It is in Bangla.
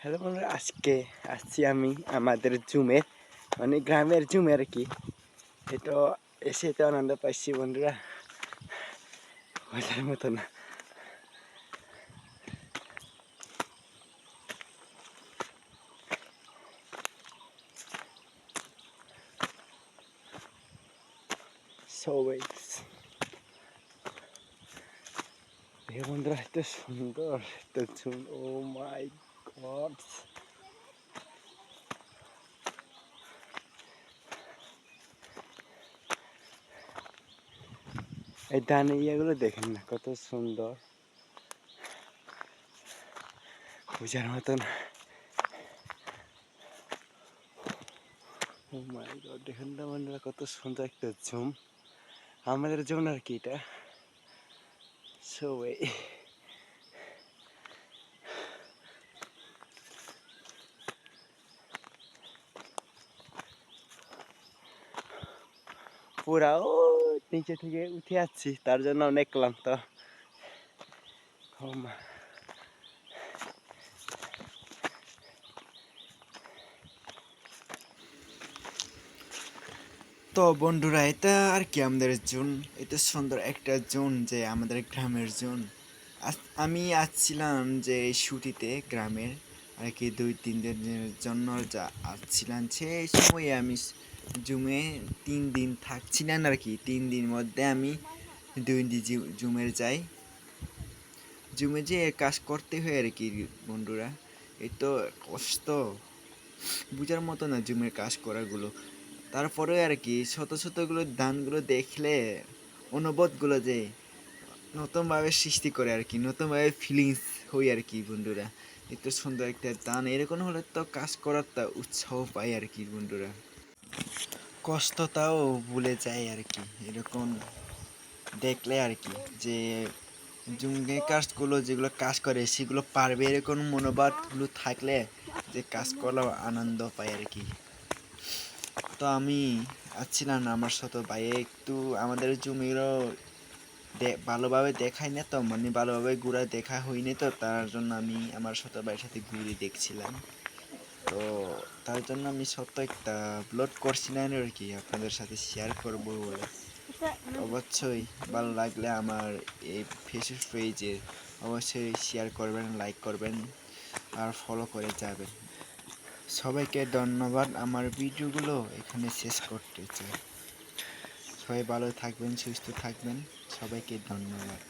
হ্যালো বন্ধুরা, আজকে আসছি আমি আমাদের জুমে, মানে গ্রামের জুমে আর কি। এটা এসে তো আনন্দ পাইছি বন্ধুরা, বলার মতো না। সবাই দেখে বন্ধুরা, এত সুন্দর একটা জুম, ও মাই গড। এই ডানে ইয়েগুলো দেখেন না, কত সুন্দর, বোঝার মতন। ও মাই গড, দেখেন না বন্ধুরা, কত সুন্দর একটা জুম। আমাদের জন্য আর কি এটা। সবাই পুরা ও নিচে থেকে উঠে আসছি, তার জন্য অনেক ক্লান্ত। ও মা, তো বন্ধুরা, এটা আর কি আমাদের জোন। এটা সুন্দর একটা জোন, যে আমাদের গ্রামের জোন। আমি আসছিলাম যে ছুটিতে গ্রামের আর কি 2-3 দিনের জন্য যা আসছিলাম। সেই সময়ে আমি জুমে 3 দিন থাকছিলাম আর কি। 3 দিন মধ্যে আমি 2 দিন জুমের যাই। জুমে যে কাজ করতে হয় আর কি বন্ধুরা, এই তো কষ্ট বুঝার মতো না জুমের কাজ করাগুলো। তারপরে আর কি শত শতগুলো ধানগুলো দেখলে অনুভূতিগুলো যে নতুনভাবে সৃষ্টি করে আর কি, নতুনভাবে ফিলিংস হই আর কি বন্ধুরা। এত সুন্দর একটা ধান এরকম হলে তো কাজ করার তা উৎসাহ পাই আর কি বন্ধুরা, কষ্টটাও ভুলে যায় আর কি এরকম দেখলে আর কি। যে জুমে কাজগুলো যেগুলো কাজ করে সেগুলো পারবে এরকম মনোভাবগুলো থাকলে যে কাজ করলেও আনন্দ পায় আর কি। তো আমি আসছিলাম আমার সাথে ভাই, একটু আমাদের জমিরও ভালোভাবে দেখাই না তো, মানে ভালোভাবে ঘুরা দেখা হয়নি তো, তার জন্য আমি আমার ছোট ভাইয়ের সাথে ঘুরে দেখছিলাম। তো তার জন্য আমি ছোট্ট একটা ব্লগ করছিলাম আর কি, আপনাদের সাথে শেয়ার করবো বলে। অবশ্যই ভালো লাগলে আমার এই ফেসবুক পেজে অবশ্যই শেয়ার করবেন, লাইক করবেন আর ফলো করে যাবেন। সবাইকে ধন্যবাদ। আমার ভিডিওগুলো এখানে শেষ করতে চাই। সবাই ভালো থাকবেন, সুস্থ থাকবেন। সবাইকে ধন্যবাদ।